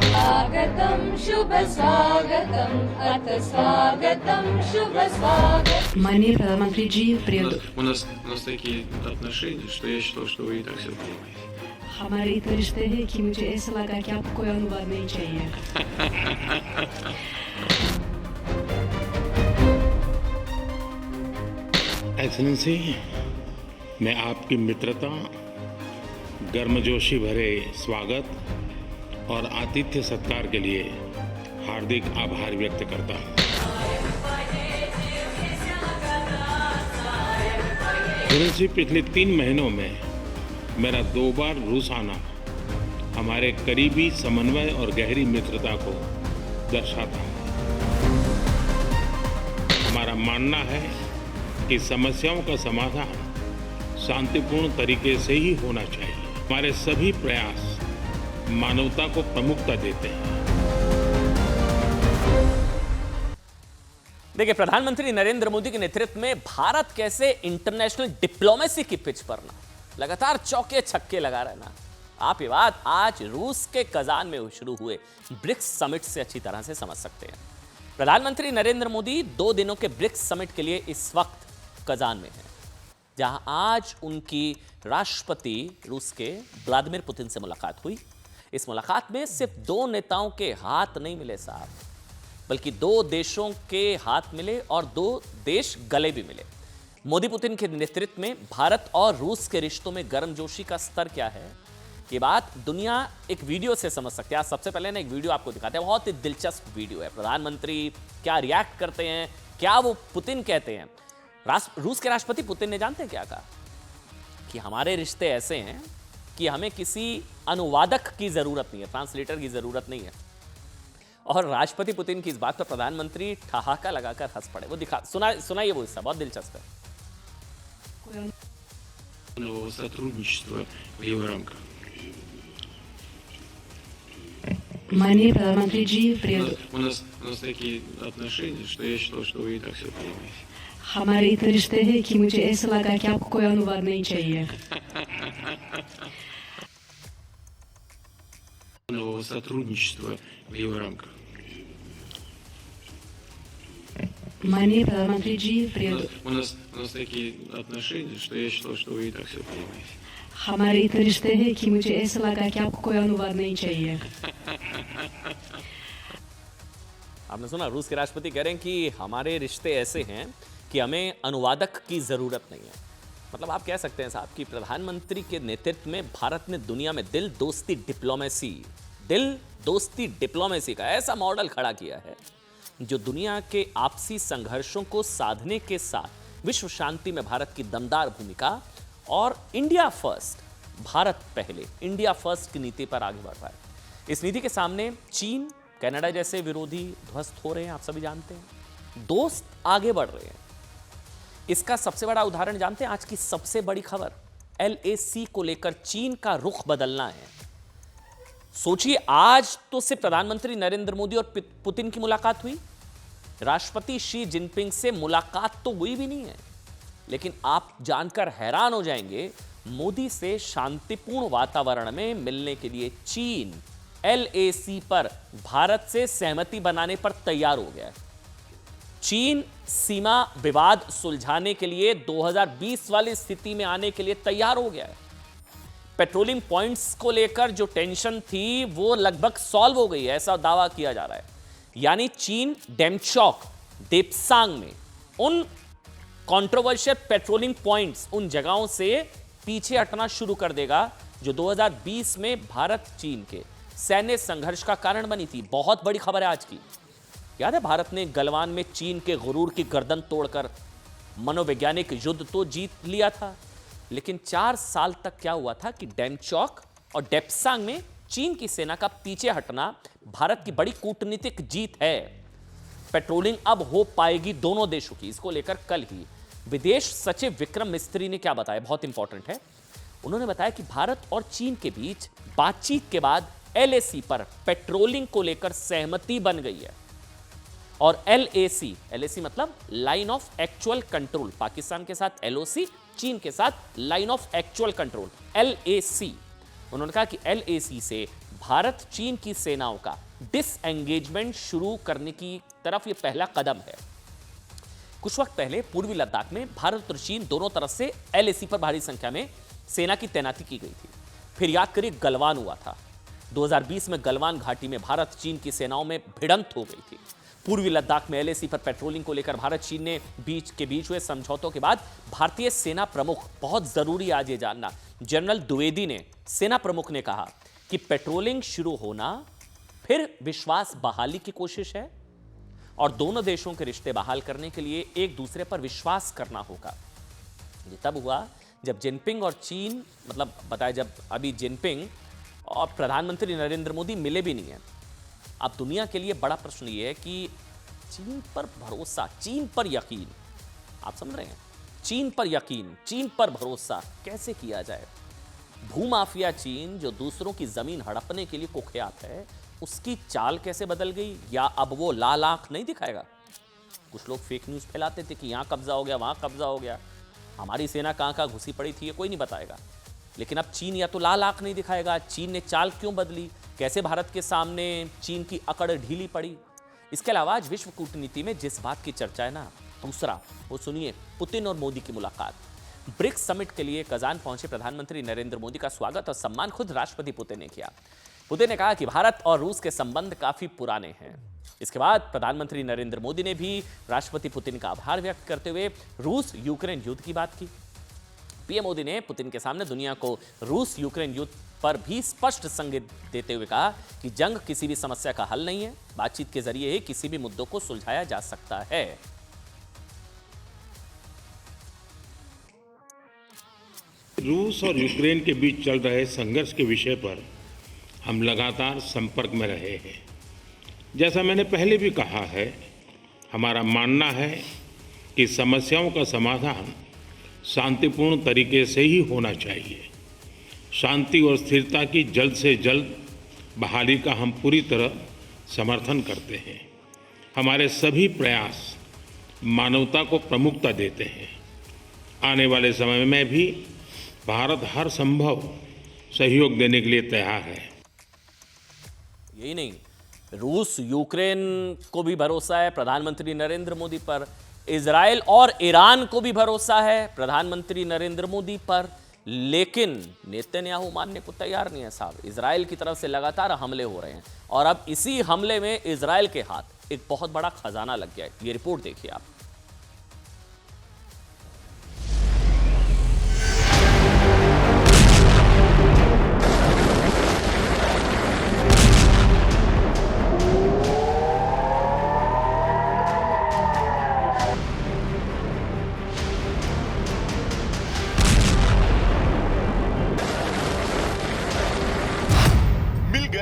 स्वागतम शुभ स्वागतम अथ स्वागतम शुभ स्वागतम। माननीय प्रधानमंत्री जी, प्रिय У нас такие отношения, что я считал, что вы и так все понимаете. हमारे इतने रिश्ते हैं कि मुझे ऐसा लगा कि आपको कोई अनुवाद नहीं चाहिए। एक्सेलेंसी, मैं आपकी मित्रता, गर्मजोशी भरे स्वागत और आतिथ्य सत्कार के लिए हार्दिक आभार व्यक्त करता हूँ। एक्सेलेंसी, पिछले 3 महीनों में मेरा 2 बार रूस आना हमारे करीबी समन्वय और गहरी मित्रता को दर्शाता है। हमारा मानना है कि समस्याओं का समाधान शांतिपूर्ण तरीके से ही होना चाहिए। हमारे सभी प्रयास मानवता को प्रमुखता देते हैं। देखिए, प्रधानमंत्री नरेंद्र मोदी के नेतृत्व में भारत कैसे इंटरनेशनल डिप्लोमेसी की पिच पर ना लगातार चौके छक्के लगा रहना। आप ये बात आज रूस के कजान में शुरू हुए ब्रिक्स समिट से अच्छी तरह से समझ सकते हैं। प्रधानमंत्री नरेंद्र मोदी 2 दिनों के ब्रिक्स समिट के लिए इस वक्त कजान में हैं, जहां आज उनकी राष्ट्रपति रूस के व्लादिमीर पुतिन से मुलाकात हुई। इस मुलाकात में सिर्फ 2 नेताओं के हाथ नहीं मिले साहब, बल्कि 2 देशों के हाथ मिले और 2 देश गले भी मिले। मोदी पुतिन के नेतृत्व में भारत और रूस के रिश्तों में गर्मजोशी का स्तर क्या है, ये बात दुनिया एक वीडियो से समझ सकते हैं। सबसे पहले ना एक वीडियो आपको दिखाते हैं, बहुत ही दिलचस्प वीडियो है। प्रधानमंत्री क्या रिएक्ट करते हैं, क्या वो पुतिन कहते हैं। रूस के राष्ट्रपति पुतिन ने जानते हैं क्या कहा कि हमारे रिश्ते ऐसे हैं कि हमें किसी अनुवादक की जरूरत नहीं है, ट्रांसलेटर की जरूरत नहीं है। और राष्ट्रपति पुतिन की इस बात पर प्रधानमंत्री ठहाका लगाकर हंस पड़े। वो सुनाइए वो हिस्सा, बहुत दिलचस्प है। сотрудничества в его рамках. माननीय प्रधानमंत्री जी, У нас такие отношения, что я считал, что вы и так все понимаете. हमारे इतने रिश्ते हैं कि मुझे ऐसा लगा कि आपको कोई अनुवाद नहीं चाहिए। Нового сотрудничества в его рамках. माननीय प्रधानमंत्री जी, У нас такие отношения, что я считал, что вы и так все понимаете. हमारे इतने रिश्ते हैं कि मुझे ऐसा लगा कि आपको कोई अनुवाद नहीं चाहिए। आपने सुना, रूस के राष्ट्रपति कह रहे हैं कि हमारे रिश्ते ऐसे हैं कि हमें अनुवादक की जरूरत नहीं है। मतलब आप कह सकते हैं साहब कि प्रधानमंत्री के नेतृत्व में भारत ने दुनिया में दिल दोस्ती डिप्लोमेसी का ऐसा मॉडल खड़ा किया है जो दुनिया के आपसी संघर्षों को साधने के साथ विश्व शांति में भारत की दमदार भूमिका और इंडिया फर्स्ट, भारत पहले, इंडिया फर्स्ट की नीति पर आगे बढ़ रहा है। इस नीति के सामने चीन, कनाडा जैसे विरोधी ध्वस्त हो रहे हैं, आप सभी जानते हैं। दोस्त आगे बढ़ रहे हैं। इसका सबसे बड़ा उदाहरण जानते हैं, आज की सबसे बड़ी खबर LAC को लेकर चीन का रुख बदलना है। सोचिए, आज तो सिर्फ प्रधानमंत्री नरेंद्र मोदी और पुतिन की मुलाकात हुई, राष्ट्रपति शी जिनपिंग से मुलाकात तो हुई भी नहीं है। लेकिन आप जानकर हैरान हो जाएंगे, मोदी से शांतिपूर्ण वातावरण में मिलने के लिए चीन LAC पर भारत से सहमति बनाने पर तैयार हो गया है। चीन सीमा विवाद सुलझाने के लिए 2020 वाली स्थिति में आने के लिए तैयार हो गया है। पेट्रोलिंग पॉइंट्स को लेकर जो टेंशन थी वो लगभग सॉल्व हो गई है, ऐसा दावा किया जा रहा है। यानी चीन डेमचौक, देपसांग में उन कंट्रोवर्शियल पेट्रोलिंग पॉइंट्स, उन जगहों से पीछे हटना शुरू कर देगा जो 2020 में भारत चीन के सैन्य संघर्ष का कारण बनी थी। बहुत बड़ी खबर है आज की। याद है, भारत ने गलवान में चीन के गुरूर की गर्दन तोड़कर मनोवैज्ञानिक युद्ध तो जीत लिया था, लेकिन 4 साल तक क्या हुआ था कि डेमचौक और डेपसांग में चीन की सेना का पीछे हटना भारत की बड़ी कूटनीतिक जीत है। पेट्रोलिंग अब हो पाएगी दोनों देशों की। इसको लेकर कल ही विदेश सचिव विक्रम मिस्त्री ने क्या बताया, बहुत इंपॉर्टेंट है। उन्होंने बताया कि भारत और चीन के बीच बातचीत के बाद LAC पर पेट्रोलिंग को लेकर सहमति बन गई है। और LAC मतलब line of actual control, Pakistan के साथ LOC, चीन के साथ line of actual control LAC। उन्होंने कहा कि LAC से भारत चीन की सेनाओं का डिसएंगेजमेंट शुरू करने की तरफ यह पहला कदम है। कुछ वक्त पहले पूर्वी लद्दाख में भारत और चीन दोनों तरफ से LAC पर भारी संख्या में सेना की तैनाती की गई थी। फिर याद करिए, गलवान हुआ था 2020 में। गलवान घाटी में भारत चीन की सेनाओं में भिड़ंत हो गई थी। पूर्वी लद्दाख में LAC पर पेट्रोलिंग को लेकर भारत चीन ने बीच हुए समझौतों के बाद भारतीय सेना प्रमुख, बहुत जरूरी आज ये जानना, जनरल द्विवेदी ने, सेना प्रमुख ने कहा कि पेट्रोलिंग शुरू होना फिर विश्वास बहाली की कोशिश है और दोनों देशों के रिश्ते बहाल करने के लिए एक दूसरे पर विश्वास करना होगा। ये तब हुआ जब जिनपिंग और चीन, मतलब बताया, जब अभी जिनपिंग और प्रधानमंत्री नरेंद्र मोदी मिले भी नहीं है। अब दुनिया के लिए बड़ा प्रश्न ये है कि चीन पर भरोसा, चीन पर यकीन, आप समझ रहे हैं, चीन पर यकीन, चीन पर भरोसा कैसे किया जाए? भूमाफिया चीन जो दूसरों की जमीन हड़पने के लिए कुख्यात है, उसकी चाल कैसे बदल गई? या अब वो लाल आंख नहीं दिखाएगा? कुछ लोग फेक न्यूज फैलाते थे कि यहां कब्जा हो गया, वहां कब्जा हो गया, हमारी सेना कहां घुसी पड़ी थी, ये कोई नहीं बताएगा। लेकिन अब चीन या तो लाल आंख नहीं दिखाएगा, चीन ने चाल क्यों बदली, कैसे भारत के सामने चीन की अकड़ ढीली पड़ी? इसके अलावा आज विश्व कूटनीति में जिस बात की चर्चा है ना, दूसरा वो सुनिए, पुतिन और मोदी की मुलाकात। ब्रिक्स समिट के लिए कजान पहुंचे प्रधानमंत्री नरेंद्र मोदी का स्वागत और सम्मान खुद राष्ट्रपति पुतिन ने किया। पुतिन ने कहा कि भारत और रूस के संबंध काफी पुराने हैं। इसके बाद प्रधानमंत्री नरेंद्र मोदी ने भी राष्ट्रपति पुतिन का आभार व्यक्त करते हुए रूस यूक्रेन युद्ध की बात की। पीएम मोदी ने पुतिन के सामने दुनिया को रूस यूक्रेन युद्ध पर भी स्पष्ट संकेत देते हुए कहा कि जंग किसी भी समस्या का हल नहीं है, बातचीत के जरिए ही किसी भी मुद्दों को सुलझाया जा सकता है। रूस और यूक्रेन के बीच चल रहे संघर्ष के विषय पर हम लगातार संपर्क में रहे हैं। जैसा मैंने पहले भी कहा है, हमारा मानना है कि समस्याओं का समाधान शांतिपूर्ण तरीके से ही होना चाहिए। शांति और स्थिरता की जल्द से जल्द बहाली का हम पूरी तरह समर्थन करते हैं। हमारे सभी प्रयास मानवता को प्रमुखता देते हैं। आने वाले समय में भी भारत हर संभव सहयोग देने के लिए तैयार है। यही नहीं, रूस यूक्रेन को भी भरोसा है प्रधानमंत्री नरेंद्र मोदी पर, इजराइल और ईरान को भी भरोसा है प्रधानमंत्री नरेंद्र मोदी पर, लेकिन नेतन्याहू मानने को तैयार नहीं है साहब। इजराइल की तरफ से लगातार हमले हो रहे हैं और अब इसी हमले में इजराइल के हाथ एक बहुत बड़ा खजाना लग गया है। ये रिपोर्ट देखिए आप।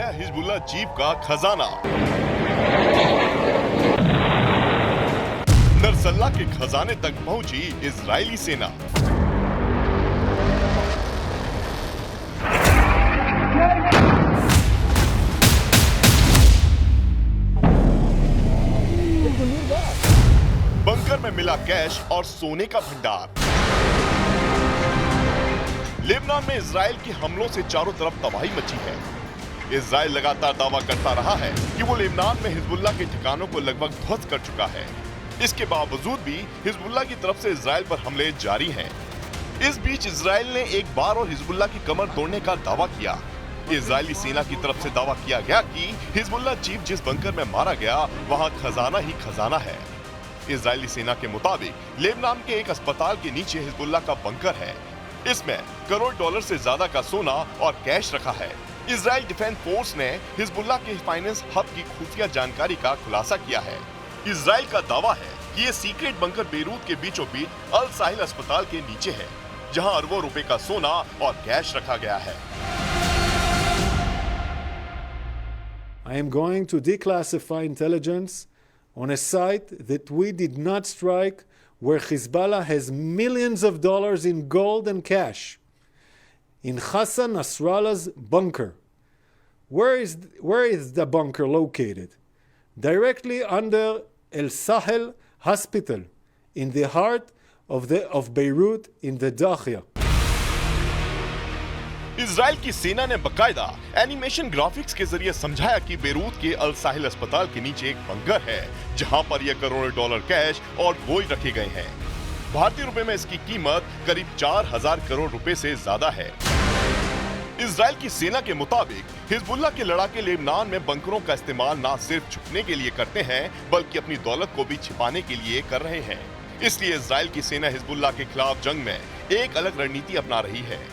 हिजबुल्लाह चीफ का खजाना। नरसल्ला के खजाने तक पहुंची इजरायली सेना। बंकर में मिला कैश और सोने का भंडार। लेबनान में इजराइल के हमलों से चारों तरफ तबाही मची है। इजराइल लगातार दावा करता रहा है कि वो लेबनान में हिजबुल्लाह के ठिकानों को लगभग ध्वस्त कर चुका है। इसके बावजूद भी हिजबुल्लाह की तरफ से इजराइल पर हमले जारी हैं। इस बीच इजराइल ने एक बार और हिजबुल्लाह की कमर तोड़ने का दावा किया। इजरायली सेना की तरफ से दावा किया गया कि हिजबुल्लाह चीफ जिस बंकर में मारा गया वहां खजाना ही खजाना है। इजरायली सेना के मुताबिक लेबनान के एक अस्पताल के नीचे हिजबुल्लाह का बंकर है। इसमें करोड़ डॉलर से ज्यादा का सोना और कैश रखा है। इजराइल डिफेंस फोर्स ने हिजबुल्लाह के फाइनेंस हब की खुफिया जानकारी का खुलासा किया है। इजराइल का दावा है कि ये सीक्रेट बंकर बेरूत के बीचों बीच अल साहिल अस्पताल के नीचे है, जहां अरबों रुपए का सोना और कैश रखा गया है। I am going to declassify intelligence on a site that we did not strike, where Hezbollah has millions of dollars in gold and cash. In Hassan Nasrallah's bunker. Where is the bunker located? Directly under El Sahel Hospital, in the heart of Beirut, in the Dakhia. Israel की सेना ने बकायदा एनिमेशन ग्राफिक्स के जरिए समझाया कि बेरूत के अल साहिल अस्पताल के नीचे एक बंकर है, जहां पर यह करोड़ों डॉलर कैश और गोल्ड रखे गए हैं। भारतीय रुपए में इसकी कीमत करीब 4000 करोड़ रुपए से ज्यादा है। इजराइल की सेना के मुताबिक हिजबुल्लाह के लड़ाके लेबनान में बंकरों का इस्तेमाल न सिर्फ छुपने के लिए करते हैं, बल्कि अपनी दौलत को भी छिपाने के लिए कर रहे हैं। इसलिए इजराइल की सेना हिजबुल्लाह के खिलाफ जंग में एक अलग रणनीति अपना रही है।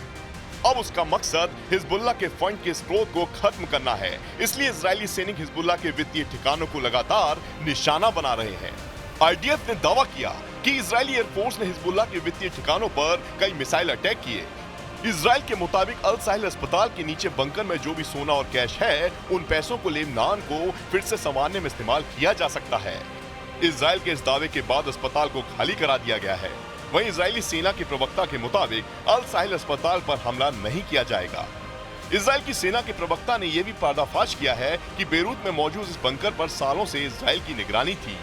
अब उसका मकसद हिजबुल्लाह के फंड के स्रोत को खत्म करना है। इसलिए इजरायली सैनिक हिजबुल्लाह के वित्तीय ठिकानों को लगातार निशाना बना रहे हैं। आईडीएफ ने दावा किया कि इजरायली एयरफोर्स ने हिजबुल्लाह के वित्तीय ठिकानों पर कई मिसाइल अटैक किए। इजराइल के मुताबिक अल साहिल अस्पताल के नीचे बंकर में जो भी सोना और कैश है, उन पैसों को लेबनान को फिर से संवारने में इस्तेमाल किया जा सकता है। इजराइल के इस दावे के बाद अस्पताल को खाली करा दिया गया है। वहीं इजरायली सेना के प्रवक्ता के मुताबिक अल साहिल अस्पताल पर हमला नहीं किया जाएगा। इजराइल की सेना के प्रवक्ता ने यह भी पर्दाफाश किया है कि बेरूत में मौजूद इस बंकर पर सालों से इजराइल की निगरानी थी।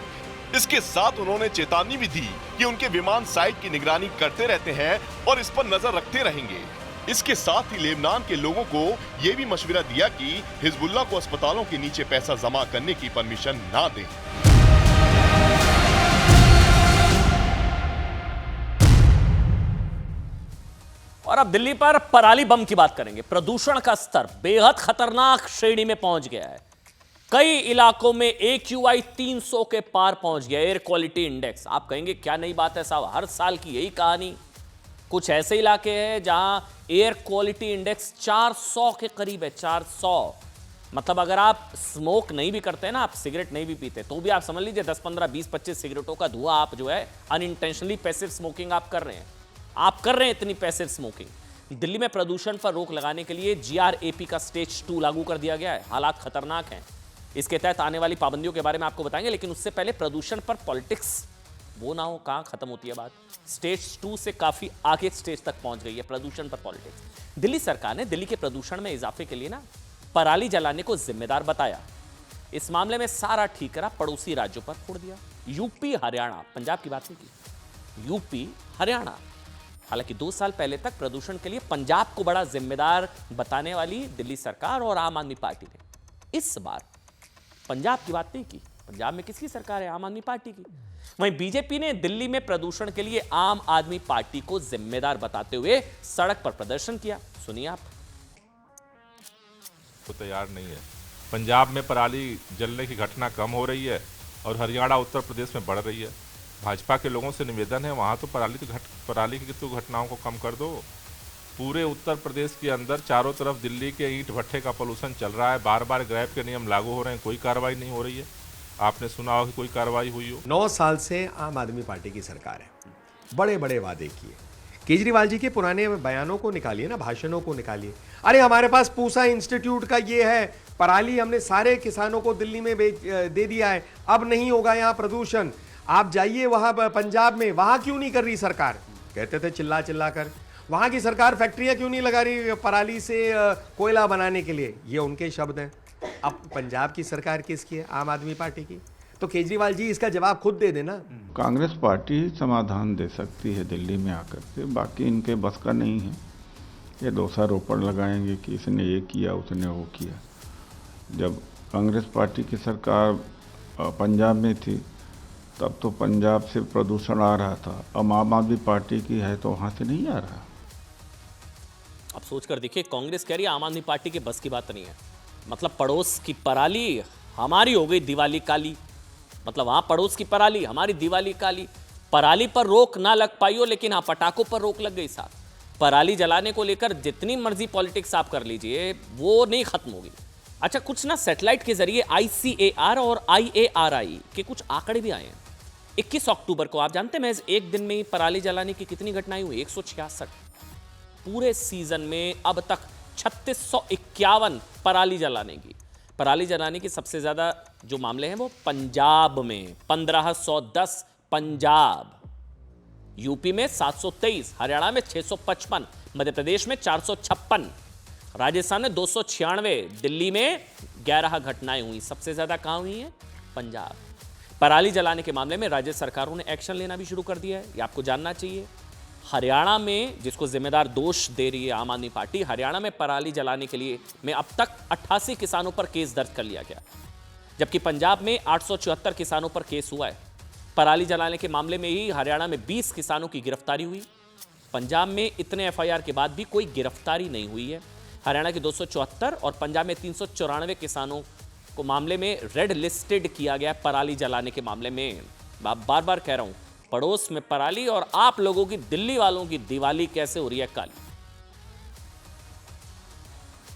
इसके साथ उन्होंने चेतावनी भी दी कि उनके विमान साइट की निगरानी करते रहते हैं और इस पर नजर रखते रहेंगे। इसके साथ ही लेबनान के लोगों को यह भी मशवरा दिया कि हिजबुल्लाह को अस्पतालों के नीचे पैसा जमा करने की परमिशन ना दें। और अब दिल्ली पर पराली बम की बात करेंगे। प्रदूषण का स्तर बेहद खतरनाक श्रेणी में पहुंच गया है। कई इलाकों में AQI 300 के पार पहुंच गया, एयर क्वालिटी इंडेक्स। आप कहेंगे क्या नई बात है साहब, हर साल की यही कहानी। कुछ ऐसे इलाके हैं जहां एयर क्वालिटी इंडेक्स 400 के करीब है। 400 मतलब अगर आप स्मोक नहीं भी करते हैं ना, आप सिगरेट नहीं भी पीते, तो भी आप समझ लीजिए 10, 15, 20, 25 सिगरेटों का धुआं आप जो है अनइंटेंशनली पैसिव स्मोकिंग आप कर रहे हैं। आप कर रहे हैं इतनी पैसिव स्मोकिंग। दिल्ली में प्रदूषण पर रोक लगाने के लिए GRAP का स्टेज 2 लागू कर दिया गया है। हालात खतरनाक हैं। इसके तहत आने वाली पाबंदियों के बारे में आपको बताएंगे, लेकिन उससे पहले प्रदूषण पर पॉलिटिक्स वो ना हो, कहां खत्म होती है बात। स्टेज 2 से काफी आगे स्टेज तक पहुंच गई है प्रदूषण पर पॉलिटिक्स। दिल्ली सरकार ने दिल्ली के प्रदूषण में इजाफे के लिए ना पराली जलाने को जिम्मेदार बताया। इस मामले में सारा ठीकरा पड़ोसी राज्यों पर फोड़ दिया। यूपी, हरियाणा, पंजाब की बात नहीं की, यूपी, हरियाणा। हालांकि 2 साल पहले तक प्रदूषण के लिए पंजाब को बड़ा जिम्मेदार बताने वाली दिल्ली सरकार और आम आदमी पार्टी ने इस बार पंजाब की बात नहीं की। पंजाब में किसकी सरकार है? आम आदमी पार्टी की। वहीं बीजेपी ने दिल्ली में प्रदूषण के लिए आम आदमी पार्टी को जिम्मेदार बताते हुए सड़क पर प्रदर्शन किया। सुनिए आप। तो तैयार नहीं है। पंजाब में पराली जलने की घटना कम हो रही है और हरियाणा, उत्तर प्रदेश में बढ़ रही है। भाजपा के लोगों से निवेदन है, वहाँ तो पराली की तो घटनाओं को कम कर दो। पूरे उत्तर प्रदेश के अंदर चारों तरफ दिल्ली के ईंट भट्ठे का पोल्यूशन चल रहा है। बार बार ग्रैब के नियम लागू हो रहे हैं, कोई कार्रवाई नहीं हो रही है। आपने सुना हो कि कोई कार्रवाई हुई हो? 9 साल से आम आदमी पार्टी की सरकार है, बड़े बड़े वादे किए। केजरीवाल जी के पुराने बयानों को निकालिए ना, भाषणों को निकालिए। अरे हमारे पास पूसा इंस्टीट्यूट का ये है, पराली हमने सारे किसानों को दिल्ली में दे दिया है, अब नहीं होगा यहाँ प्रदूषण। आप जाइए वहाँ पंजाब में, वहाँ क्यों नहीं कर रही सरकार? कहते थे चिल्ला चिल्ला कर। वहाँ की सरकार फैक्ट्रियाँ क्यों नहीं लगा रही पराली से कोयला बनाने के लिए? ये उनके शब्द हैं। अब पंजाब की सरकार किसकी है? आम आदमी पार्टी की। तो केजरीवाल जी इसका जवाब खुद दे देना। कांग्रेस पार्टी ही समाधान दे सकती है दिल्ली में आकर के, बाकी इनके बस का नहीं है। ये दोषारोपण लगाएंगे कि इसने ये किया, उसने वो किया। जब कांग्रेस पार्टी की सरकार पंजाब में थी तब तो पंजाब से प्रदूषण आ रहा था। अब आम आदमी पार्टी की है तो वहाँ से नहीं आ रहा। अब सोच कर देखिए, कांग्रेस कह रही है आम आदमी पार्टी के बस की बात नहीं है। मतलब पड़ोस की पराली हमारी हो गई दिवाली काली। मतलब वहां पड़ोस की पराली, हमारी दिवाली काली। पराली पर रोक ना लग पाई हो, लेकिन हाँ पटाखों पर रोक लग गई साथ। पराली जलाने को लेकर जितनी मर्जी पॉलिटिक्स आप कर लीजिए, वो नहीं खत्म होगी। अच्छा, कुछ ना सैटेलाइट के जरिए ICAR और IARI के कुछ आंकड़े भी आए हैं। 21 अक्टूबर को आप जानते हैं महज एक दिन में ही पराली जलाने की कितनी घटनाएं हुई? 166। पूरे सीजन में अब तक 3651 पराली जलाने की सबसे ज्यादा जो मामले हैं वो पंजाब में 1510, पंजाब, यूपी में 723, हरियाणा में 655, मध्य प्रदेश में 456, राजस्थान में 296, दिल्ली में 11 घटनाएं हुई। सबसे ज्यादा कहां हुई है? पंजाब। पराली जलाने के मामले में राज्य सरकारों ने एक्शन लेना भी शुरू कर दिया है, ये आपको जानना चाहिए। हरियाणा में, जिसको जिम्मेदार दोष दे रही है आम आदमी पार्टी, हरियाणा में पराली जलाने के लिए में अब तक 88 किसानों पर केस दर्ज कर लिया गया, जबकि पंजाब में 874 किसानों पर केस हुआ है। पराली जलाने के मामले में ही हरियाणा में 20 किसानों की गिरफ्तारी हुई। पंजाब में इतने FIR के बाद भी कोई गिरफ्तारी नहीं हुई है। हरियाणा के 274 और पंजाब में 394 किसानों को मामले में रेड लिस्टेड किया गया पराली जलाने के मामले में। बार बार कह रहा हूं, पड़ोस में पराली और आप लोगों की, दिल्ली वालों की दिवाली कैसे हो रही है काली।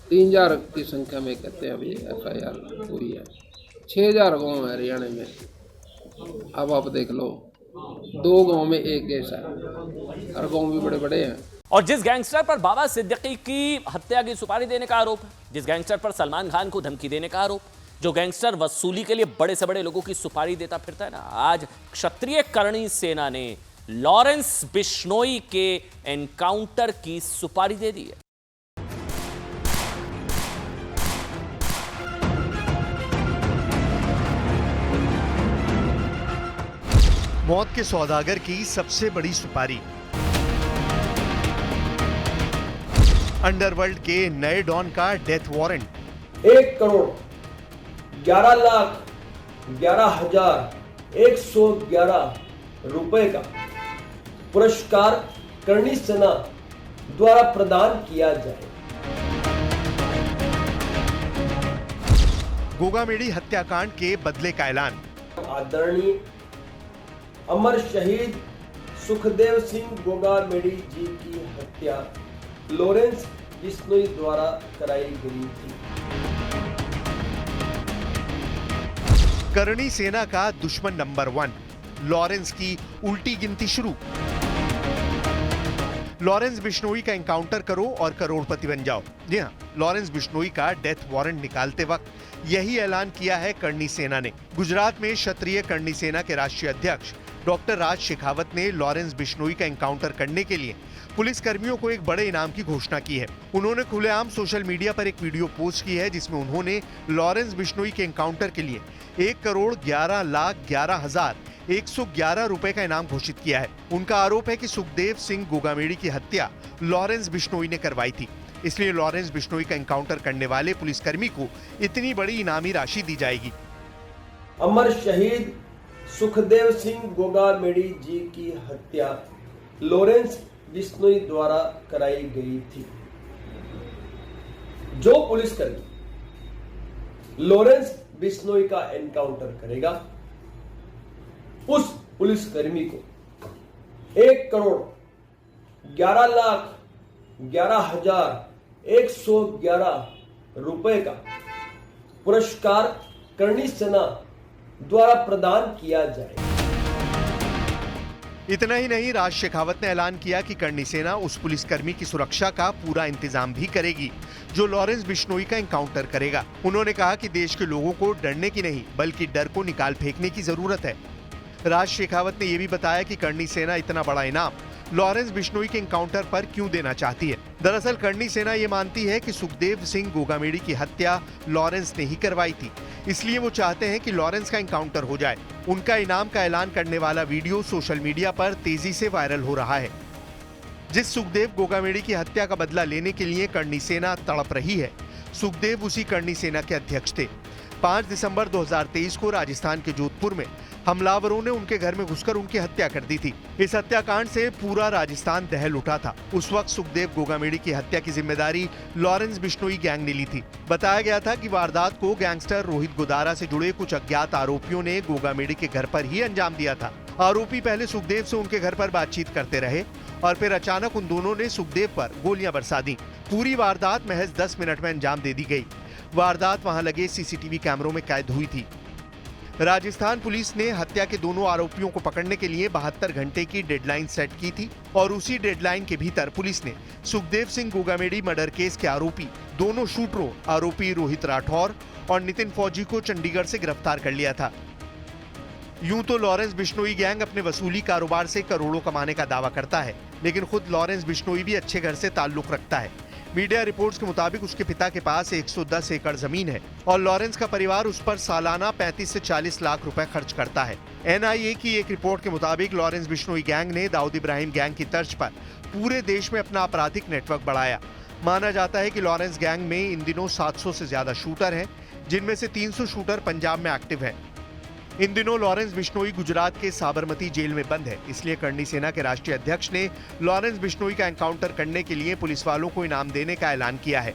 3000 की संख्या में कहते हैं अभी FIR हुई है। 6000 गांव है हरियाणा में। अब आप देख लो, 2 गांव में एक केस है, हर गांव भी बड़े बड़े हैं। और जिस गैंगस्टर पर बाबा सिद्दीकी की हत्या की सुपारी देने का आरोप है, जिस गैंगस्टर पर सलमान खान को धमकी देने का आरोप, जो गैंगस्टर वसूली के लिए बड़े से बड़े लोगों की सुपारी देता फिरता है ना, आज क्षत्रिय करणी सेना ने लॉरेंस बिश्नोई के एनकाउंटर की सुपारी दे दी है। मौत के सौदागर की सबसे बड़ी सुपारी। अंडरवर्ल्ड के नए डॉन का डेथ वारंट। 1,11,11,111 रुपए का पुरस्कार करणी सेना द्वारा प्रदान किया जाए। गोगामेडी हत्याकांड के बदले का ऐलान। आदरणीय अमर शहीद सुखदेव सिंह गोगामेडी जी की हत्या लॉरेंस बिश्नोई द्वारा कराई गई थी। करणी सेना का दुश्मन नंबर 1 लॉरेंस की उल्टी गिनती शुरू। लॉरेंस बिश्नोई का एनकाउंटर करो और करोड़पति बन जाओ। जी हाँ, लॉरेंस बिश्नोई का डेथ वारंट निकालते वक्त यही ऐलान किया है करणी सेना ने। गुजरात में क्षत्रिय करणी सेना के राष्ट्रीय अध्यक्ष डॉक्टर राज शेखावत ने लॉरेंस बिश्नोई का एनकाउंटर करने के लिए पुलिस कर्मियों को एक बड़े इनाम की घोषणा की है। उन्होंने खुलेआम सोशल मीडिया पर एक वीडियो पोस्ट की है जिसमें उन्होंने लॉरेंस बिश्नोई के एनकाउंटर के लिए 1,11,11,111 रुपए का इनाम घोषित किया है। उनका आरोप है कि सुखदेव सिंह गोगामेडी की हत्या लॉरेंस बिश्नोई ने करवाई थी, इसलिए लॉरेंस बिश्नोई का एनकाउंटर करने वाले पुलिसकर्मी को इतनी बड़ी इनामी राशि दी जाएगी। अमर शहीद सुखदेव सिंह गोगामेडी जी की हत्या लॉरेंस बिश्नोई द्वारा कराई गई थी। जो पुलिसकर्मी लॉरेंस बिश्नोई का एनकाउंटर करेगा उस पुलिसकर्मी को 1,11,11,111 रुपए का पुरस्कार करणी सेना द्वारा प्रदान किया जाए। इतना ही नहीं, राज शेखावत ने ऐलान किया कि करणी सेना उस पुलिसकर्मी की सुरक्षा का पूरा इंतजाम भी करेगी जो लॉरेंस बिश्नोई का एनकाउंटर करेगा। उन्होंने कहा कि देश के लोगों को डरने की नहीं बल्कि डर को निकाल फेंकने की जरूरत है। राज शेखावत ने यह भी बताया कि करणी सेना इतना बड़ा इनाम लॉरेंस बिश्नोई के एनकाउंटर पर क्यों देना चाहती है। दरअसल करणी सेना ये मानती है कि सुखदेव सिंह गोगामेडी की हत्या लॉरेंस ने ही करवाई थी, इसलिए वो चाहते हैं कि लॉरेंस का एनकाउंटर हो जाए। उनका इनाम का ऐलान करने वाला वीडियो सोशल मीडिया पर तेजी से वायरल हो रहा है। जिस सुखदेव गोगामेडी की हत्या का बदला लेने के लिए करणी सेना तड़प रही है, सुखदेव उसी करणी सेना के अध्यक्ष थे। 5 दिसंबर 2023 को राजस्थान के जोधपुर में हमलावरों ने उनके घर में घुसकर उनकी हत्या कर दी थी। इस हत्याकांड से पूरा राजस्थान दहल उठा था। उस वक्त सुखदेव गोगामेडी की हत्या की जिम्मेदारी लॉरेंस बिश्नोई गैंग ने ली थी। बताया गया था कि वारदात को गैंगस्टर रोहित गोदारा से जुड़े कुछ अज्ञात आरोपियों ने गोगामेडी के घर पर ही अंजाम दिया था। आरोपी पहले सुखदेव से उनके घर पर बातचीत करते रहे और फिर अचानक उन दोनों ने सुखदेव पर गोलियां बरसा दी। पूरी वारदात महज 10 मिनट में अंजाम दे दी गई। वारदात वहां लगे सीसीटीवी कैमरों में कैद हुई थी। राजस्थान पुलिस ने हत्या के दोनों आरोपियों को पकड़ने के लिए 72 घंटे की डेडलाइन सेट की थी और उसी डेडलाइन के भीतर पुलिस ने सुखदेव सिंह गोगामेडी मर्डर केस के आरोपी दोनों शूटरों आरोपी रोहित राठौर और नितिन फौजी को चंडीगढ़ से गिरफ्तार कर लिया था। यूं तो लॉरेंस बिश्नोई गैंग अपने वसूली कारोबार से करोड़ों कमाने का दावा करता है, लेकिन खुद लॉरेंस बिश्नोई भी अच्छे घर से ताल्लुक रखता है। मीडिया रिपोर्ट्स के मुताबिक उसके पिता के पास 110 एकड़ जमीन है और लॉरेंस का परिवार उस पर सालाना 35 से 40 लाख रुपए खर्च करता है। NIA की एक रिपोर्ट के मुताबिक लॉरेंस बिश्नोई गैंग ने दाऊद इब्राहिम गैंग की तर्ज पर पूरे देश में अपना आपराधिक नेटवर्क बढ़ाया। माना जाता है कि लॉरेंस गैंग में इन दिनों 700 से ज्यादा शूटर हैं, जिनमें से 300 शूटर पंजाब में एक्टिव हैं। इन दिनों लॉरेंस बिश्नोई गुजरात के साबरमती जेल में बंद है, इसलिए करणी सेना के राष्ट्रीय अध्यक्ष ने लॉरेंस बिश्नोई का एनकाउंटर करने के लिए पुलिस वालों को इनाम देने का ऐलान किया है।